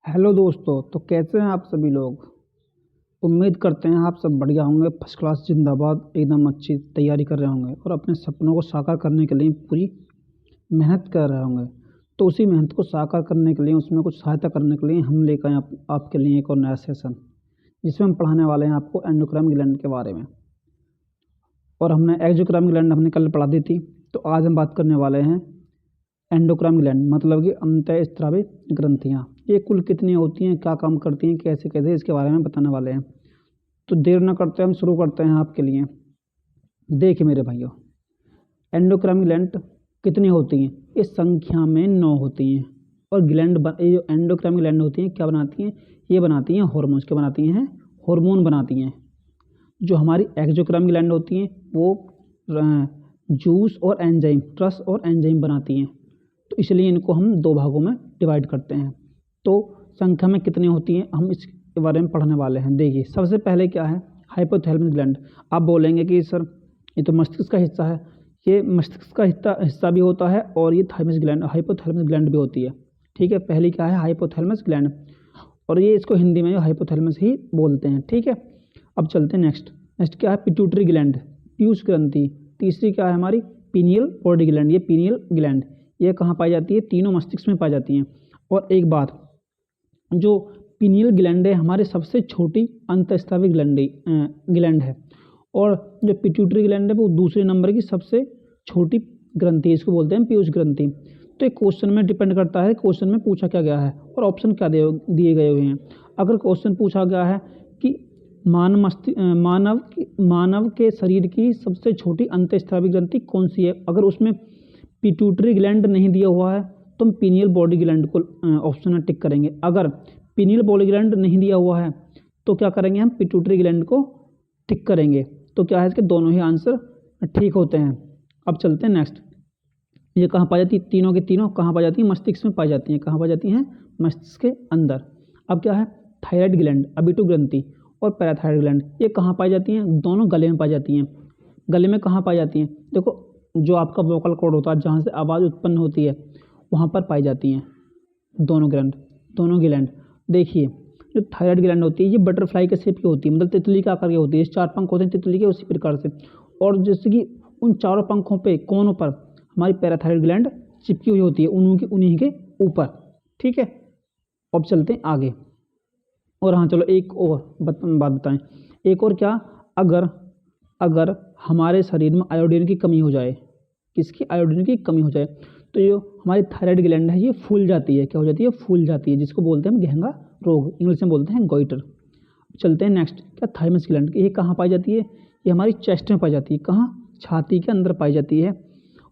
Hello दोस्तों। तो कैसे हैं आप सभी लोग। उम्मीद करते हैं आप सब बढ़िया होंगे, फर्स्ट क्लास जिंदाबाद, एकदम अच्छी तैयारी कर रहे होंगे और अपने सपनों को साकार करने के लिए पूरी मेहनत कर रहे होंगे। तो उसी मेहनत को साकार करने के लिए, उसमें कुछ सहायता करने के लिए हम लेकर आए आपके लिए एक और नया सेशन, जिसमें हम पढ़ाने वाले हैं आपको एंडोक्राइन ग्लैंड के बारे में। और हमने एक्सोक्राइन ग्लैंड हमने कल पढ़ा दी थी। तो आज हम बात करने वाले हैं एंडोक्राइन ग्लैंड, मतलब कि अंतःस्रावी ग्रंथियाँ। ये कुल कितनी होती हैं, क्या काम करती हैं, कैसे कैसे, इसके बारे में बताने वाले हैं। तो देर न करते हम शुरू करते हैं आपके लिए। देखिए मेरे भाइयों, एंडोक्राइन ग्लैंड कितनी होती हैं? इस संख्या में 9 होती हैं। और ये जो एंडोक्राइन ग्लैंड होती हैं क्या बनाती हैं? ये बनाती हैं हॉर्मोन्स। क्या बनाती हैं? हार्मोन बनाती हैं। जो हमारी एक्सोक्राइन ग्लैंड होती हैं वो जूस और एंजाइम, रस और एंजाइम बनाती हैं। तो इसलिए इनको हम 2 भागों में डिवाइड करते हैं। तो संख्या में कितनी होती हैं हम इसके बारे में पढ़ने वाले हैं। देखिए सबसे पहले क्या है, हाइपोथैलेमस ग्लैंड। आप बोलेंगे कि सर ये तो मस्तिष्क का हिस्सा है। ये मस्तिष्क का हिस्सा भी होता है और ये थाइमस ग्लैंड, हाइपोथैलेमस ग्लैंड भी होती है। ठीक है, पहली क्या है, हाइपोथैलेमस ग्लैंड, और ये इसको हिंदी में हाइपोथैलेमस ही बोलते हैं। ठीक है, अब चलते हैं नेक्स्ट क्या है, पिट्यूटरी ग्लैंड, पीयूष ग्रंथि। तीसरी क्या है हमारी, पीनियल बॉडी ग्लैंड। ये पीनियल ग्लैंड ये कहाँ पाई जाती है? तीनों मस्तिष्क में पाई जाती हैं। और एक बात, जो पीनियल ग्लैंड है हमारे सबसे छोटी अंतःस्रावी ग्लैंड है, और जो पिट्यूटरी ग्लैंड है वो दूसरे नंबर की सबसे छोटी ग्रंथि, इसको बोलते हैं पीयूष ग्रंथि। तो एक क्वेश्चन में डिपेंड करता है क्वेश्चन में पूछा क्या गया है और ऑप्शन क्या दिए गए हुए हैं। अगर क्वेश्चन पूछा गया है कि मानव के शरीर की सबसे छोटी अंतःस्रावी ग्रंथि कौन सी है, अगर उसमें पिट्यूटरी ग्लैंड नहीं दिया हुआ है तो हम पीनियल बॉडी ग्लैंड को ऑप्शन में टिक करेंगे। अगर पीनियल बॉडी ग्लैंड नहीं दिया हुआ है तो क्या करेंगे, हम पिट्यूटरी ग्लैंड को टिक करेंगे। तो क्या है, इसके दोनों ही आंसर ठीक होते हैं। अब चलते हैं नेक्स्ट। ये कहाँ पाई जाती है? तीनों के तीनों कहाँ पाई जाती है? मस्तिष्क में पाई जाती हैं। कहाँ पाई जाती हैं? मस्तिष्क के अंदर। अब क्या है, थायराइड ग्लैंड, अबिटू ग्रंथि और पैराथायराइड ग्लैंड, ये कहाँ पाई जाती हैं? दोनों गले में पाई जाती हैं। गले में कहाँ पाई जाती हैं? देखो जो आपका वोकल कॉर्ड होता है, जहाँ से आवाज़ उत्पन्न होती है, वहाँ पर पाई जाती हैं दोनों ग्लैंड। देखिए जो थायराइड ग्लैंड होती है ये बटरफ्लाई के शेप की होती है, मतलब तितली का आकार की होती है। 4 पंख होते हैं तितली के, उसी प्रकार से। और जैसे कि उन चारों पंखों पे कोनों पर हमारी पैराथायराइड ग्लैंड चिपकी हुई होती है, उन्हीं के ऊपर। ठीक है, अब चलते हैं आगे। और हाँ चलो एक और बात बताएं। एक और क्या, अगर हमारे शरीर में आयोडीन की कमी हो जाए, किसकी? आयोडीन की कमी हो जाए, तो जो हमारी थायराइड ग्लैंड है ये फूल जाती है। क्या हो जाती है? फूल जाती है, जिसको बोलते हैं हम घेंगा रोग, इंग्लिश में बोलते हैं गोइटर। चलते हैं नेक्स्ट, क्या थाइमस ग्लैंड, ये कहाँ पाई जाती है? ये हमारी चेस्ट में पाई जाती है। कहाँ? छाती के अंदर पाई जाती है।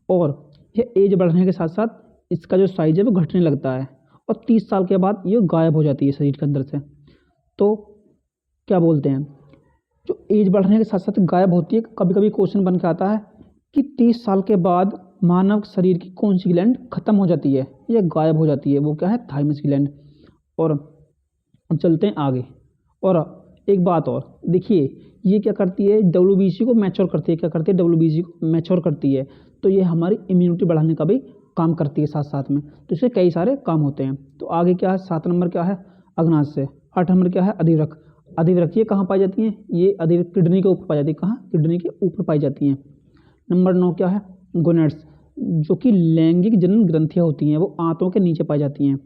और ये एज बढ़ने के साथ साथ इसका जो साइज है वो घटने लगता है, और 30 साल के बाद ये गायब हो जाती है शरीर के अंदर से। तो क्या बोलते हैं, जो एज बढ़ने के साथ साथ गायब होती है, कभी कभी क्वेश्चन बन के आता है कि 30 साल के बाद मानव शरीर की कौन सी ग्लैंड खत्म हो जाती है या गायब हो जाती है? वो क्या है? Thymus gland. और अब चलते हैं आगे। और एक बात और देखिए, ये क्या करती है? डब्ल्यूबीसी को मैच्योर करती है। क्या करती है? डब्ल्यूबीसी को मैच्योर करती है। तो ये हमारी इम्यूनिटी बढ़ाने का भी काम करती है साथ साथ में। तो इससे कई सारे काम होते हैं। तो आगे क्या है, 7 नंबर क्या है, अग्नाशय। 8 नंबर क्या है, अधिवृक्क। ये कहाँ पाई जाती हैं? ये अधिवृक्क किडनी के ऊपर पाई जाती है। कहाँ? किडनी के ऊपर पाई जाती हैं। नंबर 9 क्या है, गोनेड्स, जो कि लैंगिक जनन ग्रंथियाँ होती हैं, वो आंतों के नीचे पाई जाती हैं।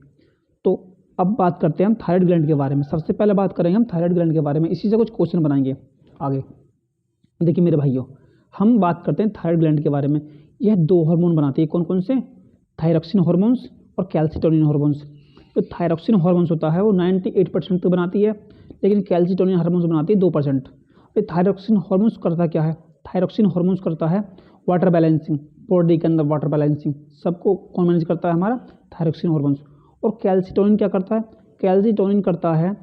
तो अब बात करते हैं हम थायराइड ग्लैंड के बारे में। सबसे पहले बात करेंगे हम थायराइड ग्लैंड के बारे में, इसी से कुछ क्वेश्चन बनाएंगे आगे। देखिए मेरे भाइयों, हम बात करते हैं थायराइड ग्लैंड के बारे में। यह 2 हार्मोन बनाती है। कौन कौन से? थायरॉक्सिन हार्मोन्स और कैल्सिटोनिन हार्मोन्स। जो थायरॉक्सिन हार्मोन्स होता है वो 98% तो बनाती है, लेकिन कैल्सिटोनिन हार्मोन्स बनाती है 2%। ये थायरॉक्सिन हार्मोन्स करता क्या है? थायरॉक्सिन हार्मोन्स करता है वाटर बैलेंसिंग, बॉडी के अंदर वाटर बैलेंसिंग सबको कौन मैनेज करता है? हमारा थायरॉक्सिन हार्मोन्स। और कैल्सिटोनिन क्या करता है? कैल्सिटोनिन करता है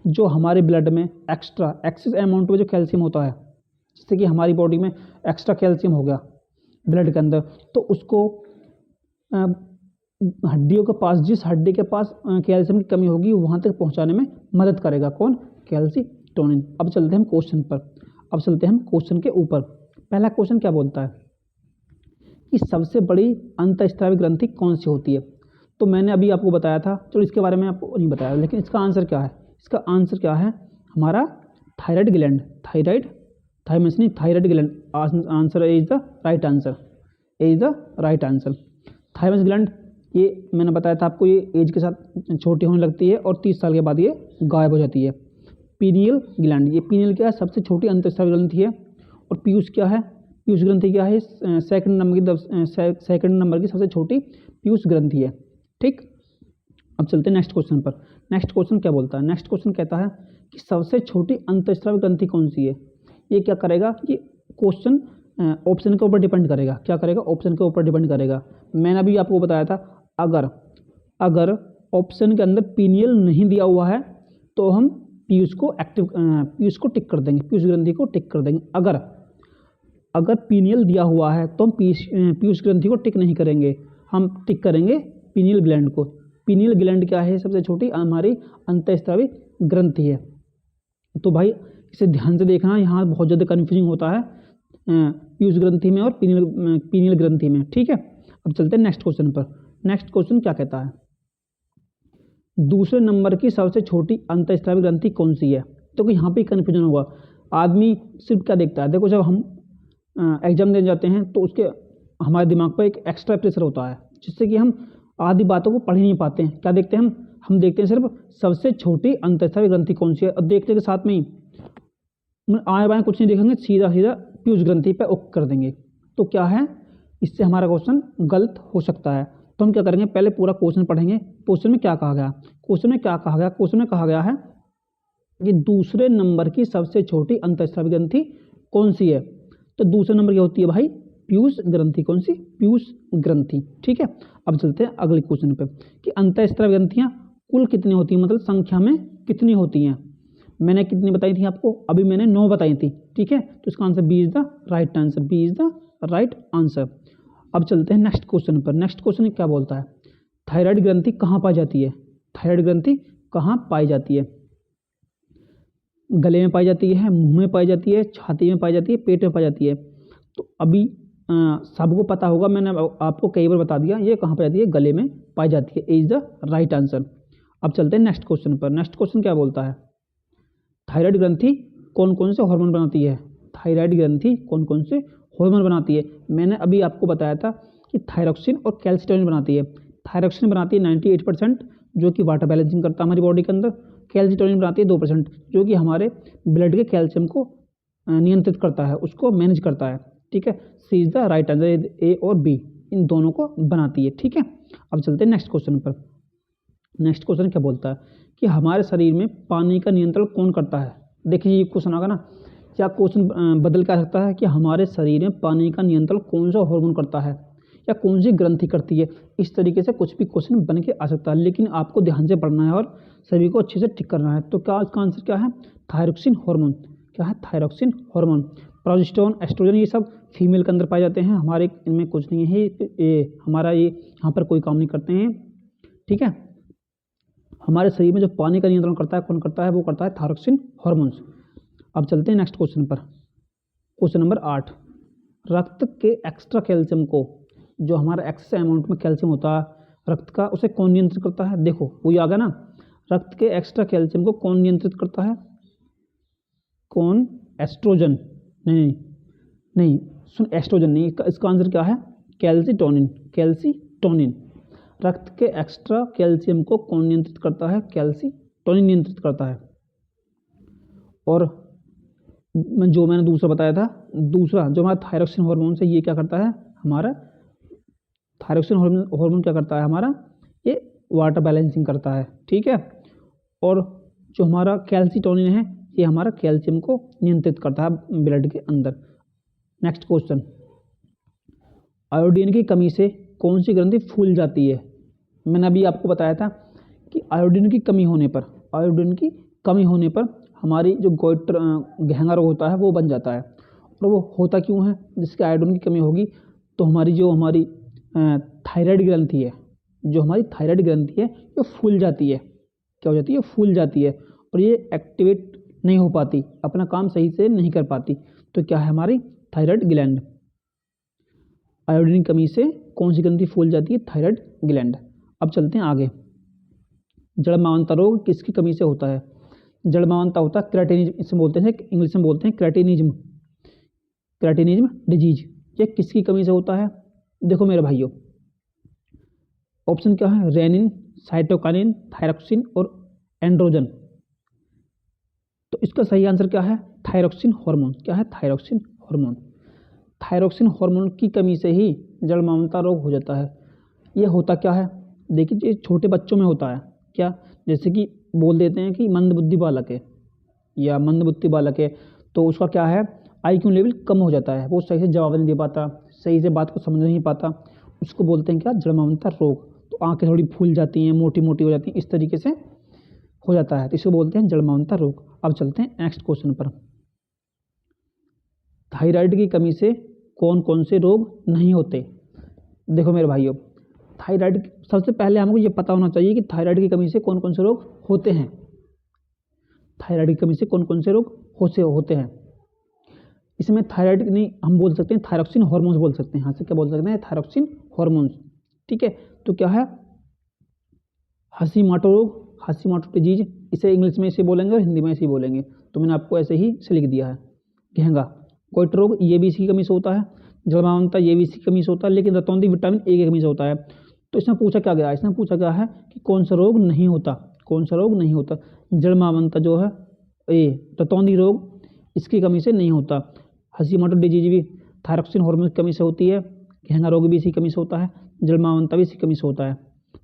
जो हमारे ब्लड में एक्सेस अमाउंट में जो कैल्शियम होता है, जैसे कि हमारी बॉडी में एक्स्ट्रा कैल्शियम हो गया ब्लड के अंदर, तो उसको हड्डियों के पास, जिस हड्डी के पास कैल्शियम की कमी होगी वहाँ तक पहुँचाने में मदद करेगा। कौन? कैल्सिटोनिन। अब चलते हैं हम क्वेश्चन पर। अब चलते हैं हम क्वेश्चन के ऊपर। पहला क्वेश्चन क्या बोलता है कि सबसे बड़ी अंतःस्रावी ग्रंथि कौन सी होती है? तो मैंने अभी आपको बताया था, चलो इसके बारे में आपको नहीं बताया, लेकिन इसका आंसर क्या है? इसका आंसर क्या है? हमारा थायराइड ग्लैंड, थायमस नहीं, thyroid gland answer is the right answer, is the right answer. Thymus gland ये मैंने बताया था आपको, ये एज के साथ छोटी होने लगती है और 30 साल के बाद ये गायब हो जाती है। पीनियल ग्लैंड, ये पीनियल क्या है? सबसे छोटी अंतःस्रावी ग्रंथि है। और पीयूष क्या है? पीयूष ग्रंथि क्या है? सेकंड नंबर की सबसे छोटी पीयूष ग्रंथि है। ठीक, अब चलते हैं नेक्स्ट क्वेश्चन पर। नेक्स्ट क्वेश्चन क्या बोलता है? नेक्स्ट क्वेश्चन कहता है कि सबसे छोटी अंतःस्रावी ग्रंथि कौन सी है? ये क्या करेगा कि क्वेश्चन ऑप्शन के ऊपर डिपेंड करेगा। क्या करेगा? ऑप्शन के ऊपर डिपेंड करेगा। मैंने अभी आपको बताया था, अगर ऑप्शन के अंदर पीनियल नहीं दिया हुआ है तो हम पीयूष को टिक कर देंगे, पीयूष ग्रंथि को टिक कर देंगे। अगर पीनियल दिया हुआ है तो हम पीयूष ग्रंथि को टिक नहीं करेंगे, हम टिक करेंगे पीनियल ग्लैंड को। पीनियल ग्लैंड क्या है? सबसे छोटी हमारी अंतःस्रावी ग्रंथि है। तो भाई इसे ध्यान से देखना, यहाँ बहुत ज़्यादा कन्फ्यूजिंग होता है पीयूष ग्रंथि में और पीनियल ग्रंथि में। ठीक है, अब चलते हैं नेक्स्ट क्वेश्चन पर। नेक्स्ट क्वेश्चन क्या कहता है? दूसरे नंबर की सबसे छोटी अंतःस्रावी ग्रंथि कौन सी है? तो यहाँ पे कन्फ्यूजन होगा। आदमी सिर्फ क्या देखता है? देखो, जब हम एग्जाम देने जाते हैं तो उसके हमारे दिमाग पर एक एक्स्ट्रा प्रेशर होता है, जिससे कि हम आधी बातों को पढ़ ही नहीं पाते हैं। क्या देखते हैं हम देखते हैं सिर्फ सबसे छोटी अंतःस्रावी ग्रंथि कौन सी है, और देखने के साथ में ही आए बाएं कुछ नहीं देखेंगे, सीधा पीयूष ग्रंथि पे ओक कर देंगे। तो क्या है? इससे हमारा क्वेश्चन गलत हो सकता है। तो हम क्या करेंगे? पहले पूरा क्वेश्चन पढ़ेंगे। क्वेश्चन में क्या कहा गया? क्वेश्चन में कहा गया है कि दूसरे नंबर की सबसे छोटी अंतःस्रावी ग्रंथि कौन सी है? तो दूसरे नंबर की होती है भाई पीयूष ग्रंथि। कौन सी? पीयूष ग्रंथि। ठीक है, अब चलते हैं अगले क्वेश्चन पे कि अंतःस्रावी ग्रंथियां कुल कितनी होती हैं, मतलब संख्या में कितनी होती हैं। मैंने कितनी बताई थी आपको? अभी मैंने 9 बताई थी। ठीक है, तो इसका answer b is the right answer, b is the right answer. अब चलते हैं नेक्स्ट क्वेश्चन पर। नेक्स्ट क्वेश्चन क्या बोलता है? थायराइड ग्रंथि कहाँ पाई जाती है? थायराइड ग्रंथि कहाँ पाई जाती है? गले में पाई जाती है, मुंह में पाई जाती है, छाती में पाई जाती है, पेट में पाई जाती है। तो अभी सबको पता होगा, मैंने आपको कई बार बता दिया, ये कहाँ पाई जाती है? गले में पाई जाती है, इज द राइट आंसर। अब चलते हैं नेक्स्ट क्वेश्चन पर। नेक्स्ट क्वेश्चन क्या बोलता है? थायराइड ग्रंथि कौन कौन से हार्मोन बनाती है? थायराइड ग्रंथि कौन कौन से हार्मोन बनाती है? मैंने अभी आपको बताया था कि थायरॉक्सिन और कैल्सिटोनिन बनाती है। थायरॉक्सिन बनाती है 98%, जो कि वाटर बैलेंसिंग करता है हमारी बॉडी के अंदर। कैल्सिटोनिन बनाती है 2%, जो कि हमारे ब्लड के कैल्शियम को नियंत्रित करता है, उसको मैनेज करता है। ठीक है, सी इज द राइट आंसर, ए और बी इन दोनों को बनाती है। ठीक है, अब चलते हैं नेक्स्ट क्वेश्चन पर। नेक्स्ट क्वेश्चन क्या बोलता है कि हमारे शरीर में पानी का नियंत्रण कौन करता है? देखिए, ये क्वेश्चन होगा ना, क्या क्वेश्चन बदल क्या सकता है कि हमारे शरीर में पानी का नियंत्रण कौन सा हार्मोन करता है या कौन सी ग्रंथि करती है? इस तरीके से कुछ भी क्वेश्चन बन के आ सकता है, लेकिन आपको ध्यान से पढ़ना है और सभी को अच्छे से टिक करना है। तो क्या इसका आंसर क्या है? Thyroxine hormone. क्या है? Thyroxine hormone. प्रोजेस्टेरोन, एस्ट्रोजन, ये सब फीमेल के अंदर पाए जाते हैं, हमारे इनमें कुछ नहीं है, ये हमारा ये यहाँ पर कोई काम नहीं करते हैं। ठीक है, हमारे शरीर में जो पानी का नियंत्रण करता है कौन करता है? वो करता है थायरॉक्सिन हार्मोन्स। अब चलते हैं नेक्स्ट क्वेश्चन पर। क्वेश्चन नंबर 8, रक्त के एक्स्ट्रा कैल्शियम को, जो हमारा एक्स्ट्रा अमाउंट में कैल्शियम होता है रक्त का, उसे कौन नियंत्रित करता है? देखो, वही आ गया ना, रक्त के एक्स्ट्रा कैल्शियम को कौन नियंत्रित करता है? कौन? एस्ट्रोजन। नहीं, सुन, एस्ट्रोजन नहीं, इसका आंसर क्या है? कैल्सिटोनिन। कैल्सिटोनिन। रक्त के एक्स्ट्रा कैल्शियम को कौन नियंत्रित करता है? कैल्सिटोनिन नियंत्रित करता है। और जो मैंने दूसरा बताया था, दूसरा जो हमारा थायरॉक्सिन हार्मोन से, ये क्या करता है? हमारा थायरॉक्सिन हार्मोन क्या करता है हमारा? ये वाटर बैलेंसिंग करता है। ठीक है, और जो हमारा कैल्सिटोनिन है, ये हमारा कैल्शियम को नियंत्रित करता है ब्लड के अंदर। नेक्स्ट क्वेश्चन, आयोडीन की कमी से कौन सी ग्रंथि फूल जाती है? मैंने अभी आपको बताया था कि आयोडीन की कमी होने पर हमारी जो गोइटर घेंगा रोग होता है वो बन जाता है। और वो होता क्यों है? जिसके आयोडीन की कमी होगी तो हमारी थायराइड ग्रंथि है, ये फूल जाती है। क्या हो जाती है? फूल जाती है, और ये एक्टिवेट नहीं हो पाती, अपना काम सही से नहीं कर पाती। तो क्या है? हमारी थायराइड ग्लैंड। आयोडीन की कमी से कौन सी ग्रंथि फूल जाती है? Thyroid gland. अब चलते हैं आगे। जड़मावनता रोग किसकी कमी से होता है? जड़मावनता होता है क्रेटिनिज्म, इसे बोलते हैं, इंग्लिश में बोलते हैं क्रेटिनिज्म, क्रेटिनिज्म डिजीज। ये किसकी कमी से होता है? देखो मेरे भाइयों, ऑप्शन क्या है? रेनिन, साइटोकाइनिन, थायरोक्सिन और एंड्रोजन। तो इसका सही आंसर क्या है? Thyroxine hormone. क्या है? Thyroxine hormone. थायरोक्सिन हार्मोन की कमी से ही जड़मावनता रोग हो जाता है। ये होता क्या है? देखिए, ये छोटे बच्चों में होता है। क्या? जैसे कि बोल देते हैं कि मंदबुद्धि बालक है या मंदबुद्धि बालक है, तो उसका क्या है? IQ लेवल कम हो जाता है, वो सही से जवाब नहीं दे पाता, सही से बात को समझ नहीं पाता, उसको बोलते हैं क्या? जड़मावनता रोग। तो आंखें थोड़ी फूल जाती हैं, मोटी मोटी हो जाती हैं, इस तरीके से हो जाता है, तो इसको बोलते हैं जड़मावनता रोग। अब चलते हैं नेक्स्ट क्वेश्चन पर। थायराइड की कमी से कौन कौन से रोग नहीं होते? देखो मेरे भाइयों, थायराइड, सबसे पहले हमको ये पता होना चाहिए कि थायराइड की कमी से कौन कौन से रोग होते हैं। थायराइड की कमी से कौन कौन से रोग होते हैं? इसमें थायराइड नहीं, हम बोल सकते हैं थायरोक्सिन हार्मोन्स बोल सकते हैं। यहाँ से क्या बोल सकते हैं? Thyroxine hormones. ठीक है, तो क्या है? हशीमोटो रोग, हशीमोटो डिजीज, इसे इंग्लिश में इसे बोलेंगे और हिंदी में इसे बोलेंगे, तो मैंने आपको ऐसे ही से लिख दिया है। घेंगा कोइट रोग, ये भी इसी की कमी से होता है। जड़मावनता, ये भी इसी की कमी से होता है, लेकिन रतौंधी विटामिन ए की कमी से होता है। तो इसमें पूछा क्या गया? इसमें पूछा गया है कि कौन सा रोग नहीं होता? कौन सा रोग नहीं होता? जड़मावनता जो है ए, रतौंधी रोग, इसकी कमी से नहीं होता। हशीमोटो डिजीज भी थायरोक्सिन हार्मोन की कमी से होती है। घेंगा रोग भी इसी कमी से होता है। जड़मावनता भी इसी कमी से होता है।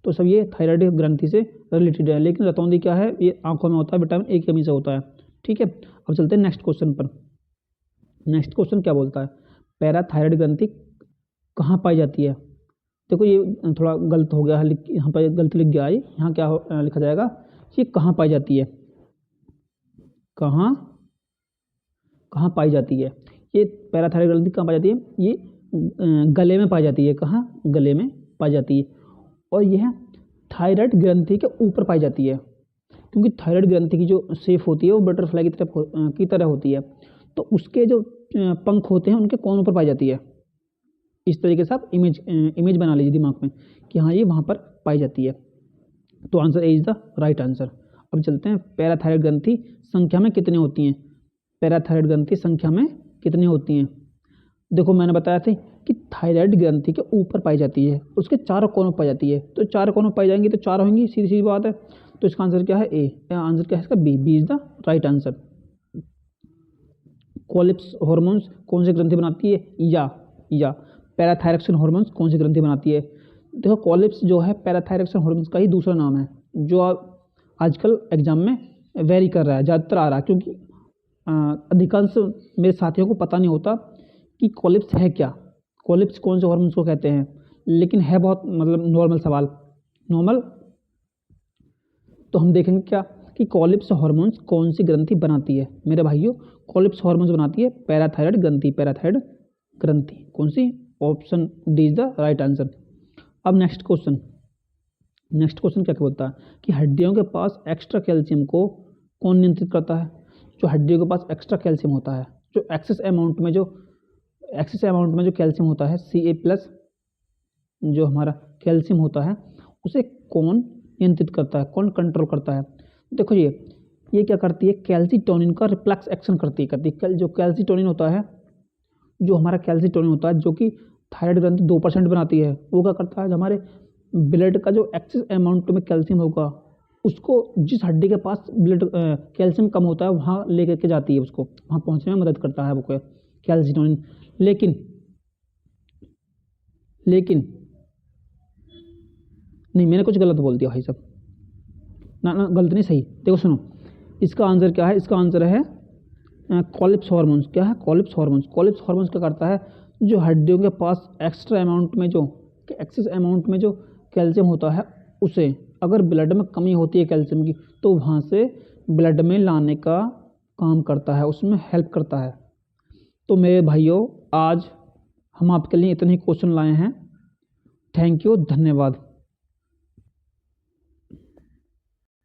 तो सब ये थायराइड ग्रंथि से रिलेटेड है, लेकिन रतौंधी क्या है? ये आंखों में होता है, विटामिन ए की कमी से होता है। ठीक है, अब चलते हैं नेक्स्ट क्वेश्चन पर। नेक्स्ट क्वेश्चन क्या बोलता है? पैराथायराइड ग्रंथि कहाँ पाई जाती है? देखो, ये थोड़ा गलत हो गया है, यहाँ पर गलती लिख गया है। यहाँ क्या लिखा जाएगा? ये कहाँ पाई जाती है? कहाँ कहाँ पाई जाती है? ये पैराथायराइड ग्रंथि कहाँ पाई जाती है? ये गले में पाई जाती है। कहाँ? गले में पाई जाती है। और यह थायराइड ग्रंथि के ऊपर पाई जाती है, क्योंकि थायराइड ग्रंथि की जो शेप होती है वो बटरफ्लाई की तरह होती है। तो उसके जो पंख होते हैं उनके कोनों पर पाई जाती है। इस तरीके से आप इमेज बना लीजिए दिमाग में कि हाँ, ये वहाँ पर पाई जाती है। तो answer A is the right answer. अब चलते हैं, पैराथायराइड ग्रंथि संख्या में कितनी होती हैं? पैराथायराइड ग्रंथि संख्या में कितनी होती हैं? देखो, मैंने बताया था कि थायराइड ग्रंथि के ऊपर पाई जाती है, उसके चारों कोनों पाई जाती है। तो चारों कोनों पाई जाएंगी तो चार होंगी, सीधी सीधी बात है। तो इसका आंसर क्या है? ए। आंसर क्या है इसका? B. B is the right answer. कोलिप्स हार्मोन्स कौन सी ग्रंथि बनाती है? या पैराथायरोक्सिन हार्मोन्स कौन सी ग्रंथि बनाती है? देखो, कोलिप्स जो है पैराथायरोक्सिन हार्मोन्स का ही दूसरा नाम है, जो आजकल एग्जाम में वेरी कर रहा है, ज़्यादातर आ रहा है, क्योंकि अधिकांश मेरे साथियों को पता नहीं होता कि कोलिप्स है क्या, कोलिप्स कौन से हार्मोन्स को कहते हैं। लेकिन है बहुत मतलब नॉर्मल सवाल, नॉर्मल। तो हम देखेंगे क्या कि कोलिप्स हार्मोन्स कौन सी ग्रंथि बनाती है? मेरे भाइयों, कोलिप्स हार्मोन्स बनाती है पैराथायराइड ग्रंथि। पैराथायराइड ग्रंथि कौन सी? Option D is the right answer. अब नेक्स्ट क्वेश्चन। नेक्स्ट क्वेश्चन क्या बोलता है कि हड्डियों के पास एक्स्ट्रा कैल्शियम को कौन नियंत्रित करता है? जो हड्डियों के पास एक्स्ट्रा कैल्शियम होता है, जो एक्सेस अमाउंट में जो कैल्शियम होता है, Ca+ जो हमारा कैल्शियम होता है, उसे कौन नियंत्रित करता है, कौन कंट्रोल करता है? देखो, ये क्या करती है? कैल्सीटोनिन का रिफ्लेक्स एक्शन करती है। जो कैल्सीटोनिन होता है, जो हमारा कैल्सीटोनिन होता है, जो कि थायराइड ग्रंथि 2% बनाती है, वो क्या करता है? जो हमारे ब्लड का जो एक्सेस अमाउंट में कैल्शियम होगा, उसको जिस हड्डी के पास ब्लड कैल्शियम कम होता है वहाँ लेकर के जाती है, उसको वहाँ पहुँचने में मदद करता है वो कैल्सीटोनिन। लेकिन नहीं, मैंने कुछ गलत बोल दिया भाई साहब। ना गलत नहीं, सही। देखो सुनो, इसका आंसर क्या है? इसका आंसर है कोलिप्स हार्मोन्स। क्या है? कोलिप्स हार्मोन्स। कोलिप्स हार्मोन्स क्या करता है? जो हड्डियों के पास एक्स्ट्रा अमाउंट में जो एक्सेस अमाउंट में जो कैल्शियम होता है, उसे अगर ब्लड में कमी होती है कैल्शियम की, तो वहाँ से ब्लड में लाने का काम करता है, उसमें हेल्प करता है। तो मेरे भाइयों, आज हम आपके लिए इतने ही क्वेश्चन लाए हैं। थैंक यू, धन्यवाद।